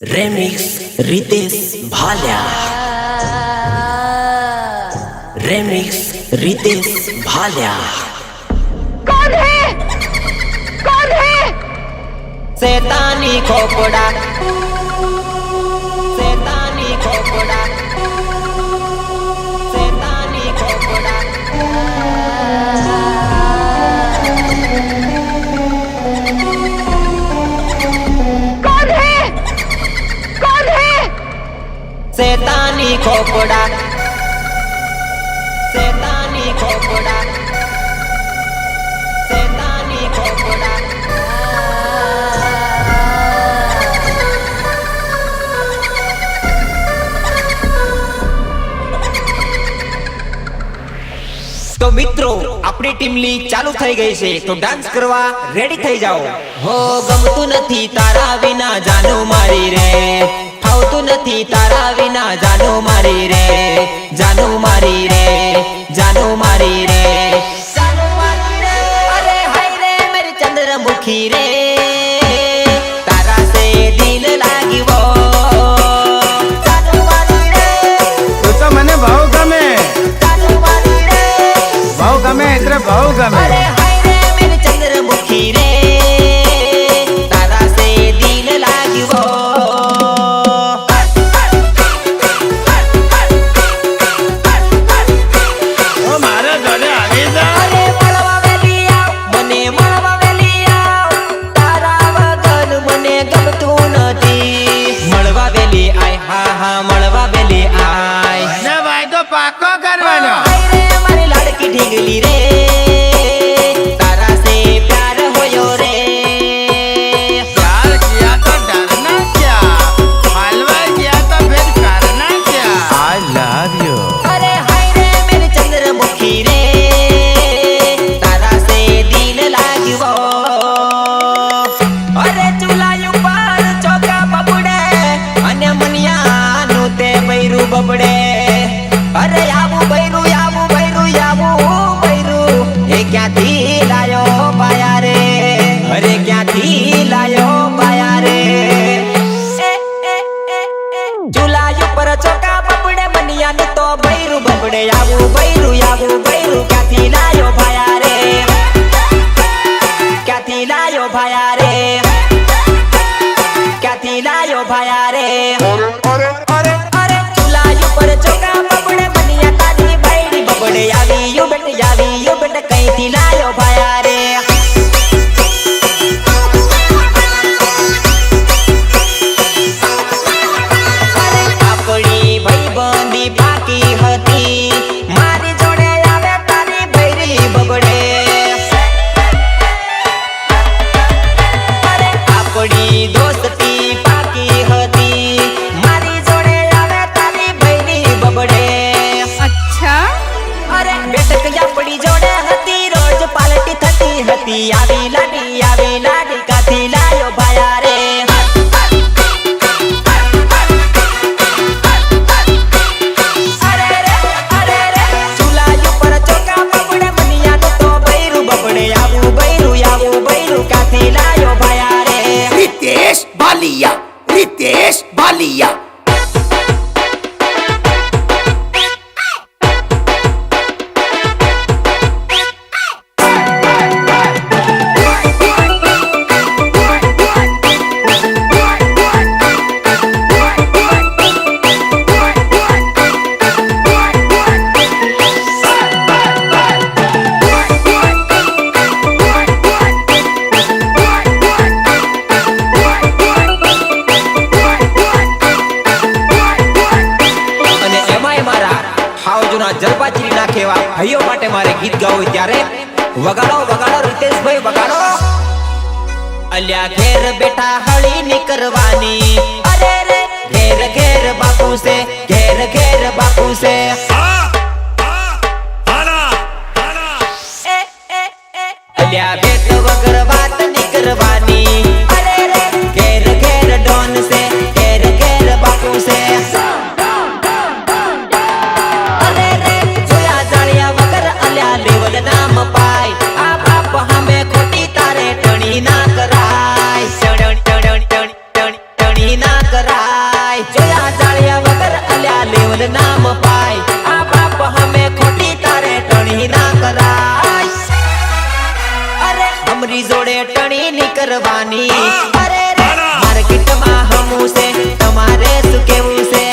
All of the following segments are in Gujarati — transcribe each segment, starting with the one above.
रेमिक्स रितेश भाल्या। रेमिक्स रितेश भाल्या। कौन है? कौन है? शैतानी खोपड़ा, शैतानी खोपड़ा, शैतानी खोपड़ा। कौन है? कौन है? शैतानी खोपड़ा, शैतानी खोपड़ा, शैतानी खोपड़ा। तो मित्रों अपनी टीम लीग चालू થઈ ગઈ છે તો ડાન્સ કરવા રેડી થઈ જાઓ। હો ગમતું નથી તારા વિના જાનું મારી રે, ફાવતું નથી તારા વિના જાનું મારી રે, જાનું મારી રે, જાનું મારી રે, જાનું મારી રે। અરે હાય રે મેરી ચંદ્રમુખી રે, તારા સે દિલ લાગ્યો જાનું મારી રે। તો મને બહુ ગમે, બહુ ગમે એટલે બહુ ગમે। અરે હાય રે મેરી ચંદ્રમુખી રે, તારા સે દિલ લાગ્યો। ઓ મારા જોડે આવી જા। અરે મળવા વેલી આવ, મને મળવા વેલી આવ, તારા વગર મને ગમતું નથી। મળવા વેલી આય, હા હા મળવા વેલી આય। મને વાયદો પાકો કરવાનો। હાય રે મારી લાડકી ઢીંગલી રે, તારા સે પ્યાર હોયો રે। प्यार किया तो डरना क्या, हलवा किया तो फिर करना क्या। I love you. अरे हाय रे मेरी चंद्रमुखी रे, तारा से दिल लाग्यो। अरे चूल्हा ઉપર ચોકા બબડે અને મનિયાનું તે બૈરું બબડે। અરે આવું બૈરું, આવું બૈરું, આવું બૈરું એ ક્યાંથી લાયો પાયા રે, અરે ક્યાંથી લાયો પાયા રે। ચૂલ્हा ઉપર ચોકા બબડે મનિયાનું તો બૈરું બબડે। આવું બૈરું, આવું બૈરું ક્યાંથી લાયો ભાયા રે, ક્યાંથી લાયો ભાયા રે, ક્યાંથી લાયો ભાયા રે। અરે ચૂલ્हा ઉપર ચોકા બબડે મનિયા તારી બૈરી બબડે। આવી યુ બેટ કઈથી લાયો ભાયા રે। આપણી ભાઈબંધી પાકી હતી, મારી જોડે આવે તારી બૈરી બબડે। અરે આપણી દોસ્તી પાકી હતી, મારી જોડે આવે તારી બૈરી બબડે। अच्छा? અરે બેઠક આપણી જોડે હતી, રોજ પાલટી થતી હતી। આવી લાડી કાથી લાયો ભાયા રે। અરે રે ચૂલ્हा ઉપર ચોકા બબડે મનિયાનું તો બૈરું બબડે। આવું બૈરું કાથી લાયો ભાયા રે। रितेश भालिया, रितेश भालिया। અને એમાંય મારા હાવજોના જલપાચરી નાખેવા ભાઈઓ માટે મારે ગીત ગાવું ત્યારે વગાડો વગાડો રીતેશભાઈ વગાડો। અલ્યા ઘેર બેઠા હળી નીકળવાની, અરે રે ઘેર ઘેર બાપુ છે, ઘેર ઘેર બાપુ છે। અલ્યા ભેટ વગર વાત નીકળવાની, અરે રે ઘેર ઘેર ડોન છે, ઘેર ઘેર બાપુ છે। અરે રે જોયા જાણ્યા વગર અલ્યા લેવલ નામ પાય, આ બાપ હામે ખોટી તારે ટણી ના કરાય, ટણી ના કરાય। કરવાની અરે રે માર્કેટમાં હમું છે તમારે શું કેવું છે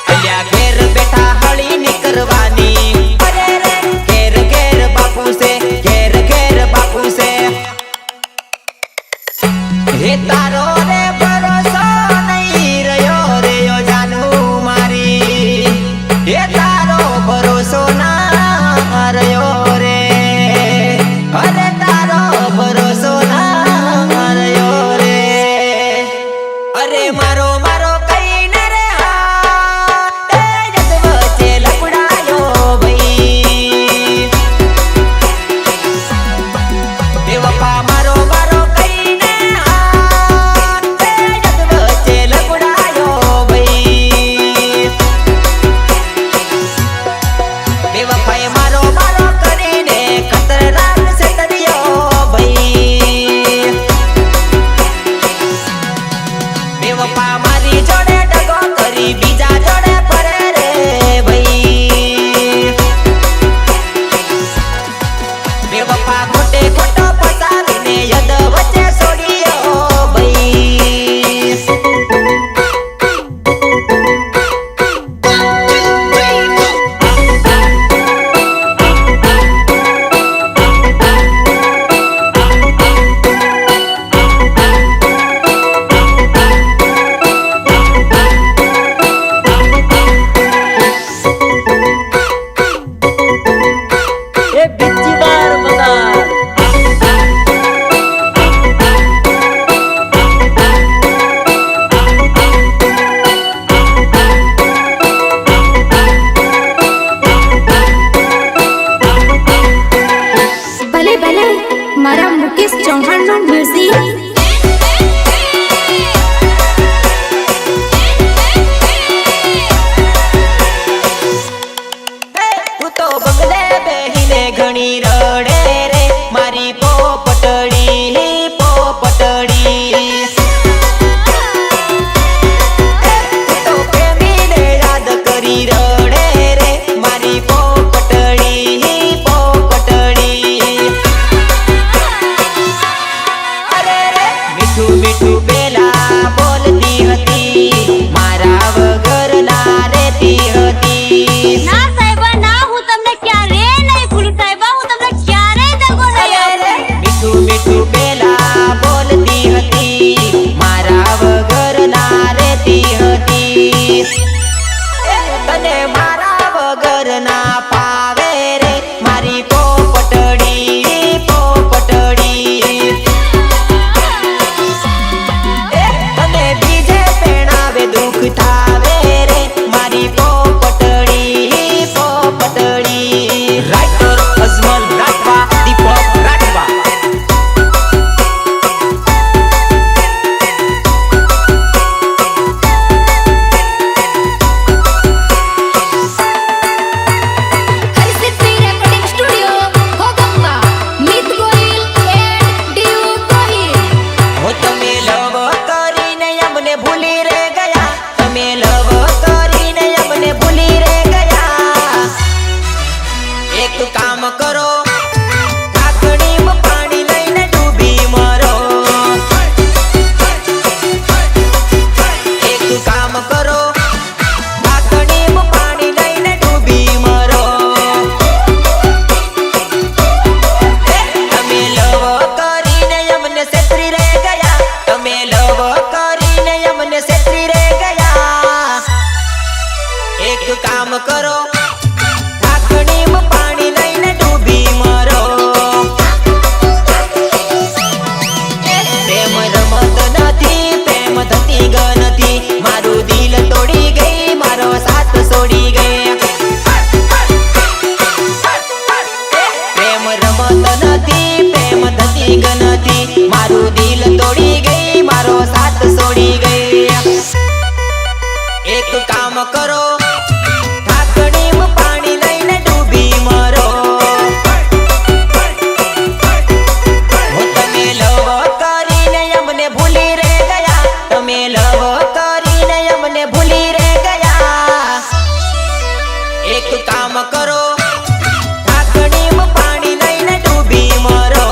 અલ્યા ઘેર બેઠા હળી નીકળવાની અરે રે ઘેર ઘેર બાપુ છે ઘેર ઘેર બાપુ છે હે તારો રે ભરોસો નહીં રહ્યો રે ઓ જાનું મારી હે તારો ભરોસો ના રહ્યો રે અરે તારો ભરોસો ના રહ્યો રે અરે મારો મારો કઈને રે હા એ જગ વચ્ચે લપડાયો ભાઈ એ વફા મારો મારો કઈને હા એ જગ વચ્ચે લપડાયો ભાઈ બેવફાએ મારો મારો કરીને ખતરનાક છે તરિયો ભાઈ બેવફા મારી જોડે દગો કરી બીજા જોડે ફરે રે ભાઈ બેવફા ખોટે ખોટો ફસાવીને યદ વચ્ચે છોડ્યો ભાઈ એ બીજી વાર બગાડ ભલે ભલે મારા મુકેશ ચૌહાણ નું મ્યુઝિક તું તો બગલે બેહીને ઘણી રડે રે મારી પોપટડી પોપટડી તું તો પ્રેમીને યાદ કરી રડે રે મારી પોપટડી પોપટડી અરે રે મીઠું મીઠું પેલા બોલતી હતી મારા વગર ના રહેતી હતી ના સાહેબા ના હું તમને ક્યારે નહીં ભૂલું સાહેબા હું તમને ક્યારેય દગો નહીં આપું મીઠું મીઠું પેલા બોલતી હતી મારા વગર ના રહેતી હતી તને મારા વગર ના પાવે રે મારી પોપટડી પોપટડી તને બીજે પેણાવે દુઃખ થાવે રે મારી પોપટડી પોપટડી writer Ajmal Rathwa Deepak Rathwa Harsiddhi recording studio Goghamba Mit Gohil and Diu Gohil હો તમે લવ કરીને અમને ભૂલી રે ગયા તમે લવ કરીને અમને ભૂલી રે ગયા એક કામ કરો ઢાંકણીમાં પાણી લઈને ડૂબી મરો એક કામ કરો ઢાંકણીમાં પાણી લઈને ડૂબી મરો તમે લવ કરીને અમને છેતરી રે ગયા તમે લવ કરીને અમને છેતરી રે ગયા એક કામ કરો ઢાંકણીમાં પાણી લઈને ડૂબી મરો પ્રેમ રમત નથી પ્રેમ થતી ગ નથી મારું દિલ તોડી ગઈ મારો સાથ છોડી ગઈ પ્રેમ રમત નથી પ્રેમ થતી ગ નથી મારું દિલ તોડી ગઈ મારો સાથ છોડી ગઈ એક કામ કરો ઢાંકણીમાં પાણી લઈને ડૂબી મરો હો તમે લવ કરીને અમને ભૂલી રે ગયા તમે લવ કરીને અમને ભૂલી રે ગયા એક કામ કરો ઢાંકણીમાં પાણી લઈને ડૂબી મરો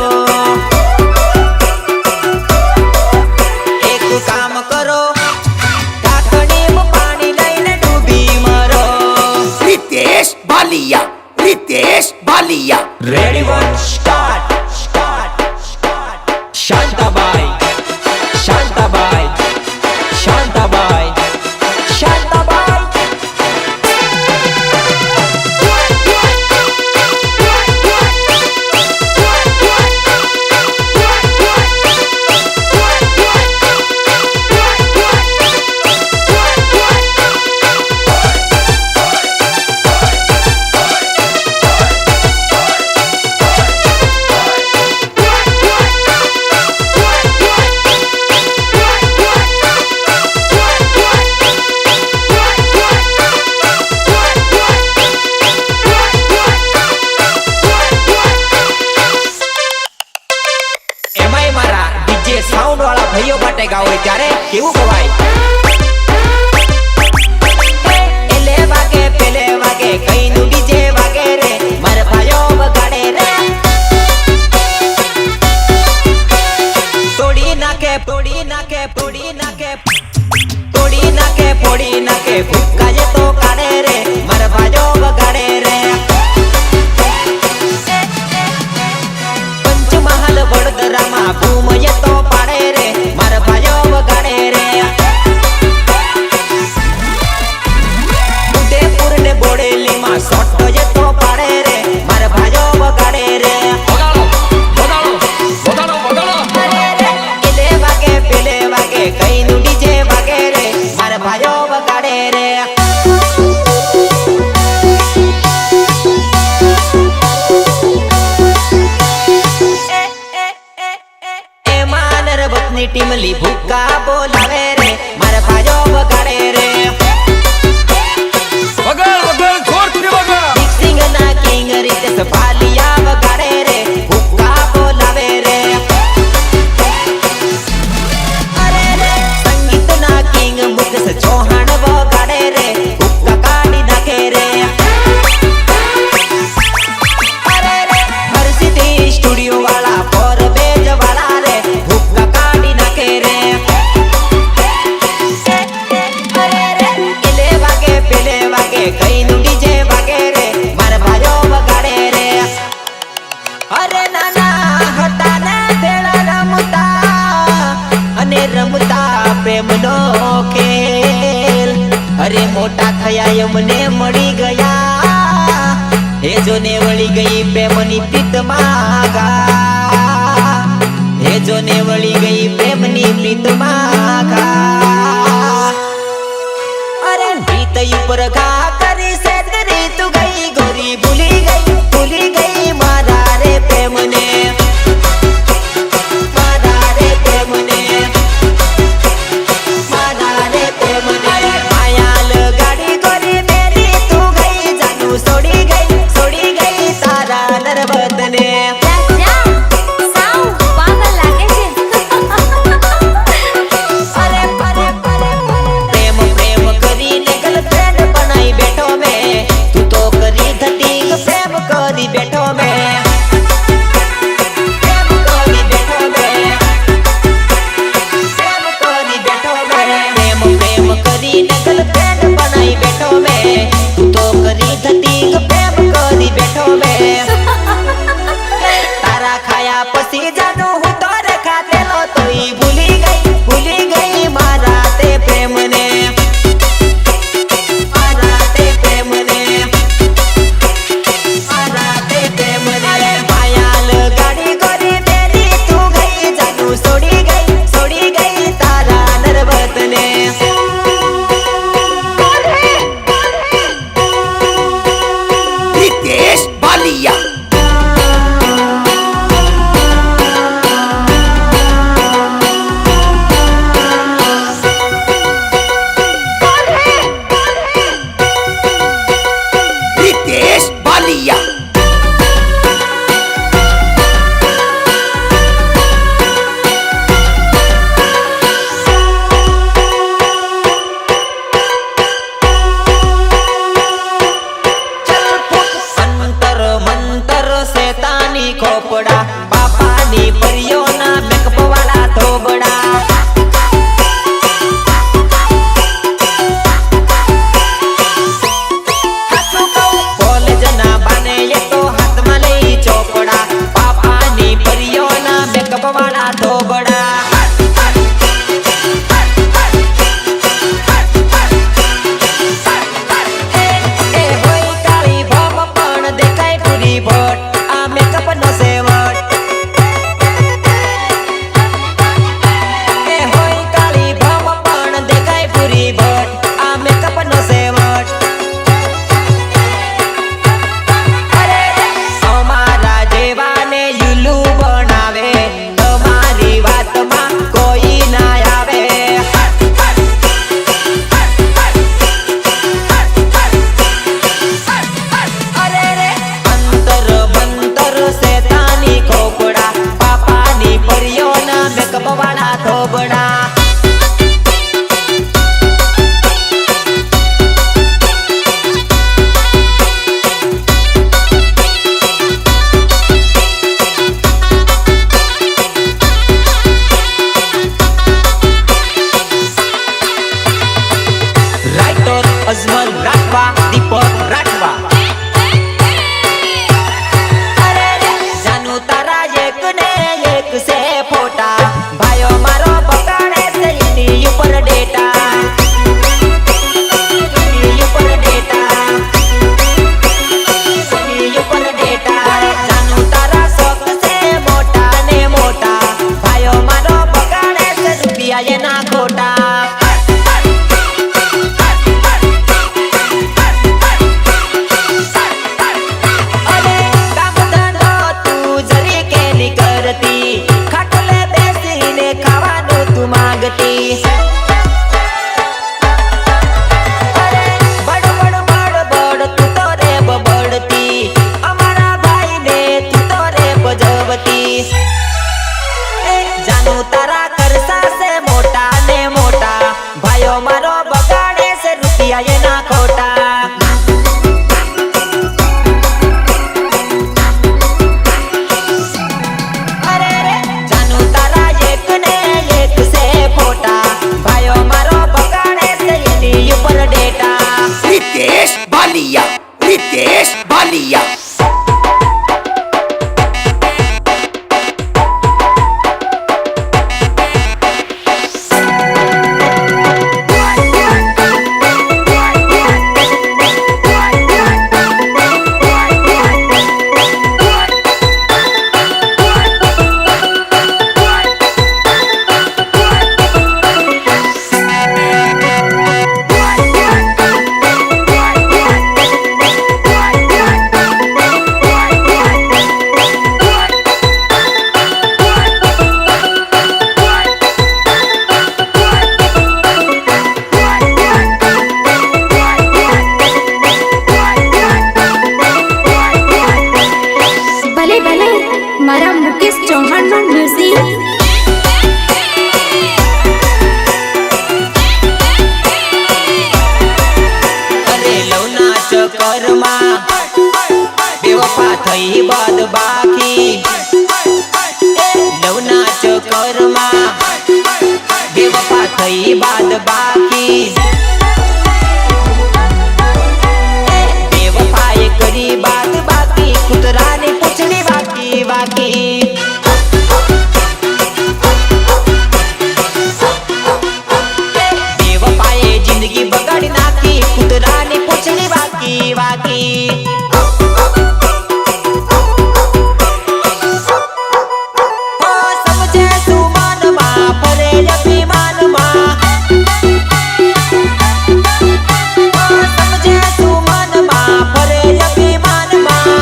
સાઉન્ડ વાળા ભાઈઓ માટે ગાવ હોય ત્યારે કેવું ગવાય? એલે વાગે પેલે વાગે કઈનું ડીજે વાગે રે મારા ભાઈઓ વગાડે રે. તોડી નાખે તોડી નાખે તોડી નાખે તોડી નાખે ફોડી નાખે ભૂકાય તો કાઢે રે મારા ભાઈઓ વગાડે રે. પંચમહાલ વડોદરામાં ભૂમય તો પાડે રે મારા ભાઈઓ વગાડે રે. ઉદયપુર ને બોડેલીમાં સોટોય તો પાડે રે મારા ભાઈઓ વગાડે રે. એલે વાગે પેલે વાગે કઈનું ડીજે વાગે રે મારા ભાઈઓ વગાડે રે. એમાં નરબતની ટીમલી ભૂકા બોલાવે રે મારા ભાઈઓ વગાડે રે. સિંગના કિંગ રીતેશ ભાલિયા વગાડે રે ભૂકા બોલાવે રે. અરે રે સંગીતના કિંગ મુકેશ ચૌહાણ વગાડે રે ભૂકા કાઢી નાખે રે. અરે રે હરસિદ્ધિ સ્ટુડિયો વાળા ફોરબેજ વાળા રે ભૂકા કાઢી નાખે રે. અરે રે એલે વાગે પેલે વાગે કઈનું ડીજે વાગે રે મારા ભાઈઓ વગાડે રે. અરે નાના હતા ને ભેળા રમતા અને રમતા પ્રેમનો ખેલ. અરે મોટા થયા એમને મળી ગયા હે જોને વળી ગઈ પ્રેમની પ્રીતમાં ઘા. હે જોને વળી ગઈ પ્રેમની પ્રીતમાં ઘા. અરે પ્રીત ઉપર ઘા કરી સેતરી તું ગઈ ગોરી ભૂલી ગઈ મારા રે પ્રેમને મારા રે પ્રેમને મારા રે પ્રેમને. માયાલ ગાડી ગોરી મેરી તું ગઈ જાનું છોડી ગઈ તારા નરબતને. જા, સાવ પાગલ લાગે છે. અરે પ્રેમ પ્રેમ કરીને ગર્લફ્રેન્ડ બનાઈ બેઠો મેં તું તો કરી ધતી પ્રેમ કરી બેઠો મેં. પ્રેમ કરી બેઠો મેં પ્રેમ કરી બેઠો મેં. પ્રેમ કરીને ગર્લફ્રેન્ડ બનાઈ બેઠો મેં તું તો કરી ધતી પ્રેમ કરી બેઠો મેં. તારા ખાયા પછી જાનું હું તો રે ખાતેલો તોય ભૂલી ગઈ મારા તે પ્રેમને મારા તે પ્રેમને મારા તે પ્રેમને. માયાલ ગાડી ગોરી મેરી તું ગઈ જાનું છોડી ગઈ તારા નરબતને. रितेश बालिया रितेश बालिया અંતર મંતર શેતાની ખોપડા બાપાની પરીઓના મેકઅપ વાળા ધોબડા. કોલેજના બાને એ તો હાથમાં લઈ ચોપડા બાપાની પરીઓના મેકઅપ વાળા ધોબડા. એ હોય કાળી ભમ પણ દેખાય પૂરી ભટ આ મેકઅપ નો સેવટ. એ હોય કાળી ભમ પણ દેખાય પૂરી ભટ આ મેકઅપ નો સેવટ. અરે અમારા જેવાને યુલુ બનાવે તમારી વાતમાં ખોટા અરે રે જાનુ તારા એક ને એક છે ખોટા ભાઈઓ મારો બગાડે છે એની ઉપર ડેટા रितेश बालिया रितेश बालिया ભલે ભલે મારા મુકેશ ચૌહાણ નું મ્યુઝિક અરે લવના ચક્કરમાં બેવફા થઈ બાદ બાકી લવના ચક્કરમાં બેવફા થઈ બાદ બાકી બેવફાએ કરી બાદ બાકી કૂતરાની પૂંછડી વાકી વાકી બેવફાએ જિંદગી બગાડી નાખી કૂતરાની પૂંછડી વાકી વાકી ઓ સમજે સુમાનમાં ફરે અભિમાનમાં ઓ સમજે સુમાનમાં ફરે અભિમાનમાં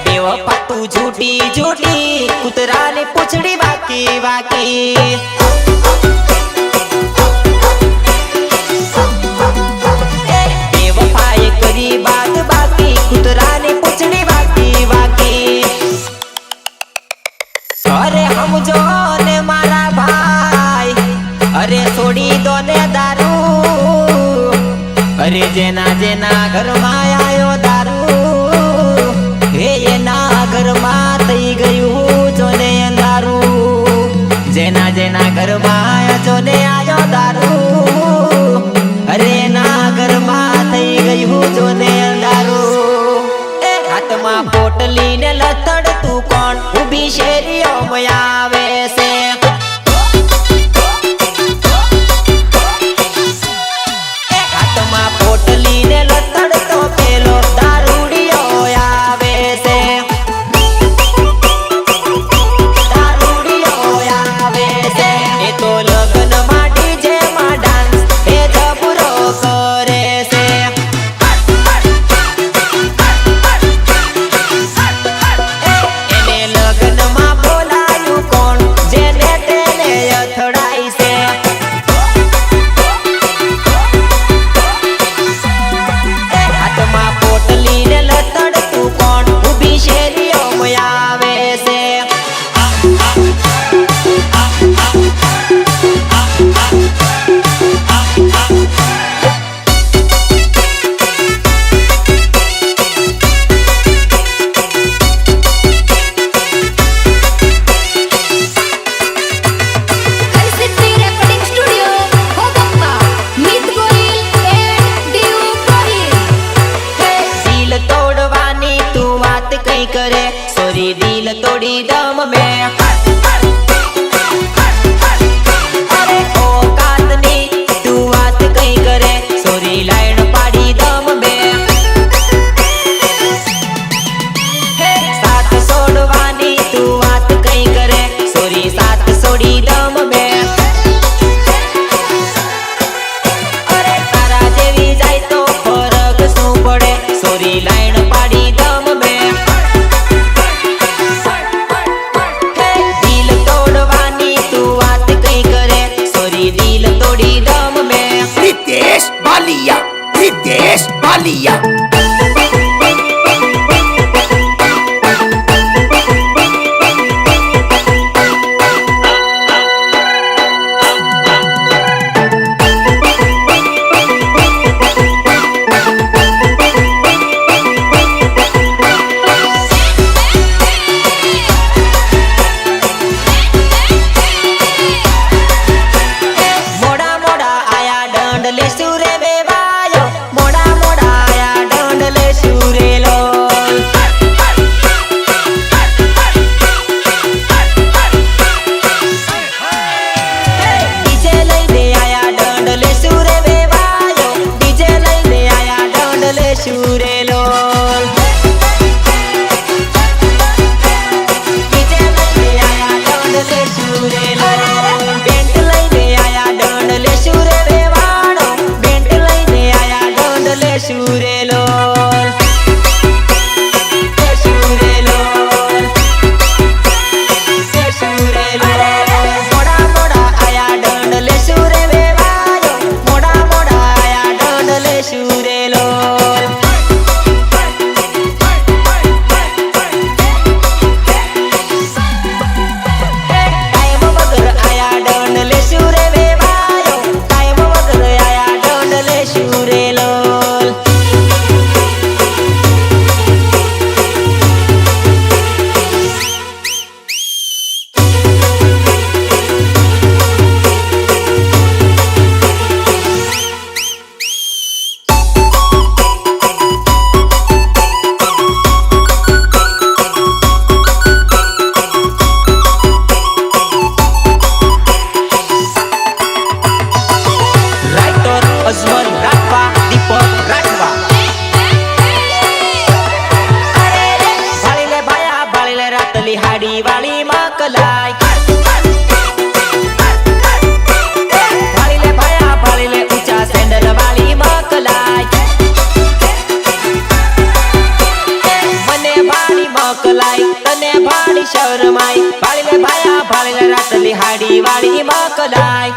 બેવફા તું झूठी झूठी કૂતરાની પૂંછડી વાકી વાકી બેવફાએ કરી બાદ બાકી કૂતરાની પૂંછડી વાકી વાકી અરે સમજો ને મારા ભાઈ અરે છોડી દો ને દારૂ અરે જેના જેના ઘરમાં આયો દારૂ હે એના ઘરમાં થઈ ગયું જોને અંધારું જેના જેના ઘરમાં જોને આયો દારૂ અરે એના ઘરમાં થઈ ગયું જોને અંધારું એ હાથમાં પોટલી ને લથડતું કોણ ઊભી શેરીઓમાં આવે છે એ હાથમાં પોટલી ને લથડતો પેલો દારૂડિયો આવે છે દારૂડિયો આવે છે એ તો લગ્નમાં ડીજે માં ડાન્સ એ જબરો કરે છે એને લગ્નમાં બોલાયું કોણ જેને તેને અથડાય છે હાથમાં પોટલી ને લથડતું કોણ ઊભી શેરીઓમાં આવે છે Harsiddhi recording studio Bhogamba Mit Gohil and Diu Gohil દિલ તોડવાની તું વાત કઈ કરે સોરી દિલ તોડી દમ મેં અરે ઓકાતની તું વાત કઈ કરે સોરી લાઈન પાડી દમ મેં સાથ છોડવાની તું વાત કઈ કરે સોરી સાથ છોડી દમ મેં અરે તારા જેવી જાય તો ફરક શું પડે સોરી લાઈન પાડી દમ મેં શરમાય ભાળી લે ભાયા ભાળી લે રાતલી હાડી વાળી મકલાય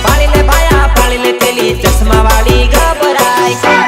ભાળી લે ભાયા ભાળી લે પેલી ચશ્મા વાળી ગભરાય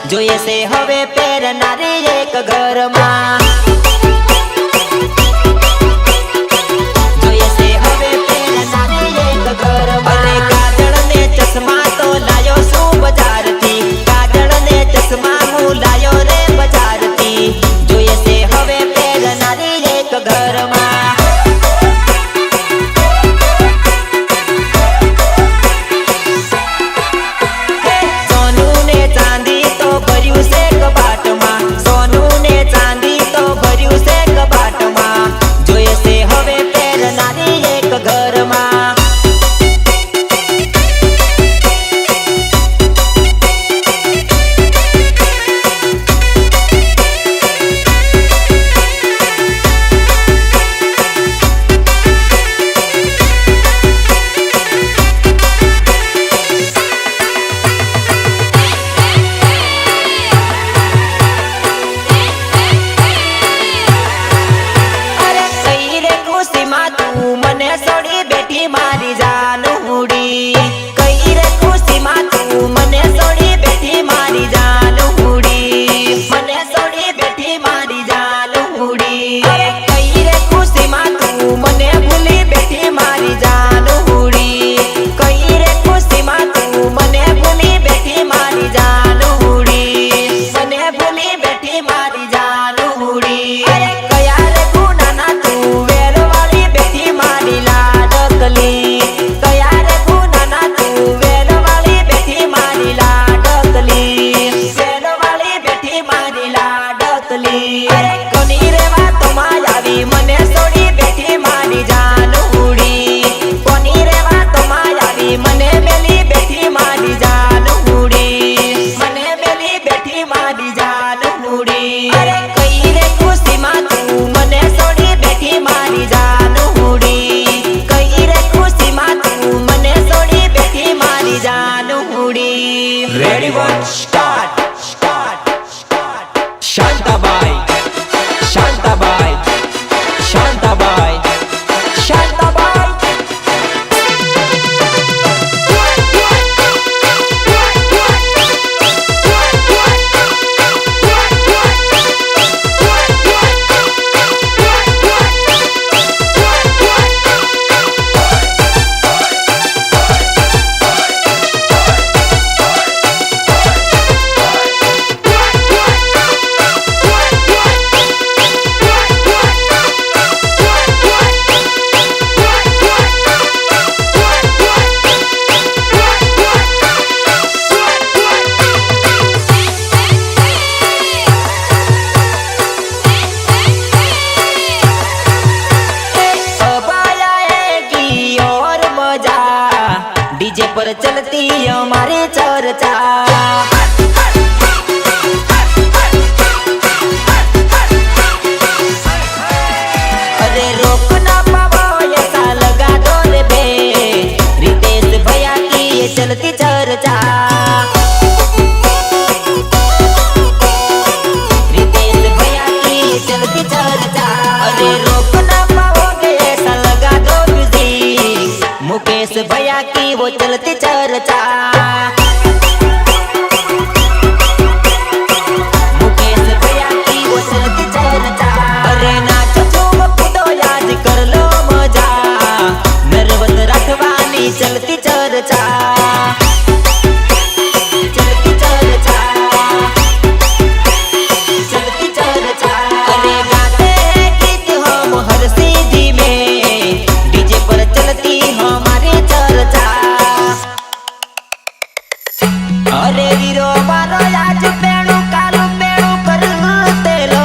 જોઈએ છે હવે પહેરનારી એક ઘરમાં જોઈએ છે હવે પહેરનારી એક ઘરમાં અરે કાજળ ને ચશ્મા તો લાયો છું બજારથી કાજળ ready one start Shantabai Shantabai Shantabai Shantabai DJ पर चलती हमारी चर्चा अरे रोक ना पावो ऐसा लगा दो रे बे रितेश भैया की ये चलती चर्चा रितेश भैया की ये चलती चर्चा अरे रोक ना पाओगे ऐसा लगा दो म्यूजिक मुकेश भैया की वो चलती चर्चा मुकेश भैया की वो चलती चर्चा अरे नाच झूम कूदो याद कर लो मजा नरवत रखवानी चलती चर्चा चलती चर्चा चलती चर्चा अरे गाते हैं गीत हम हर सीधी में डीजे पर चलती हमारी चर्चा अरे वीरो मारो आज पेड़ू कालू पेड़ू करते लो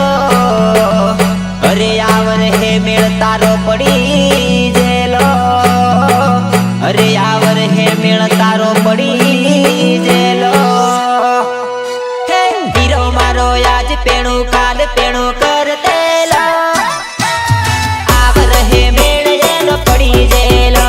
अरे आवर है मेल तारो पड़ी जेलो अरे आवर है मेल तारो पड़ी जेलो हे वीरो मारो आज पेड़ू काल पेड़ू करते लो आवर है मेल जेलो पड़ी जेलो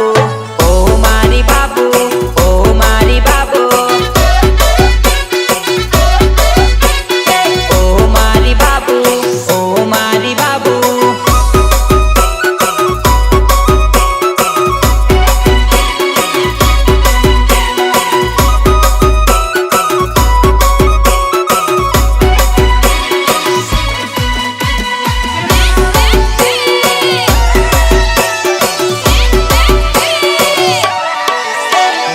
બાબુ ઓ મારી બાબુ ઓ મારી બાબુ ઓ મારી બાબુ ઓ મારી બાબુ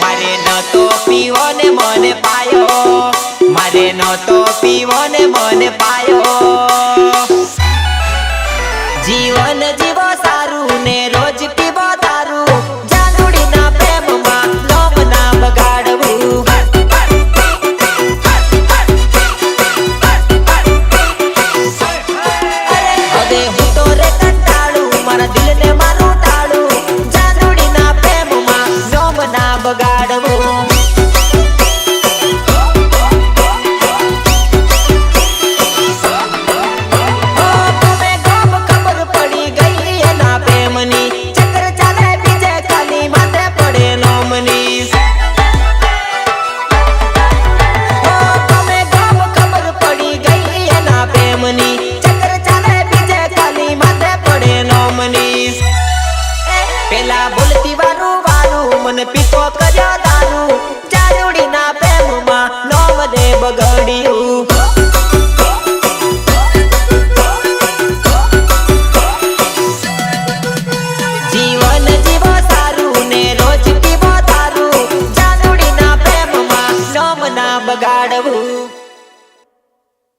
મારે નતો પીવો ને મને પાયો મારે નતો પીવો ને મને પાયો જીવન જીવો સારું ને રોજ પીવો દારૂ જાનુડીના પ્રેમમાં લોમ ના બગાડવું હવે હું તો રે કંટાળું મારા દિલને મારું ટાળું જાનુડીના પ્રેમમાં લોમ ના બગાડવું પેલા બોલતી વારું વારું મને પીતો કર્યો દારૂ જાનુડીના પ્રેમમાં નો મને બગડ્યું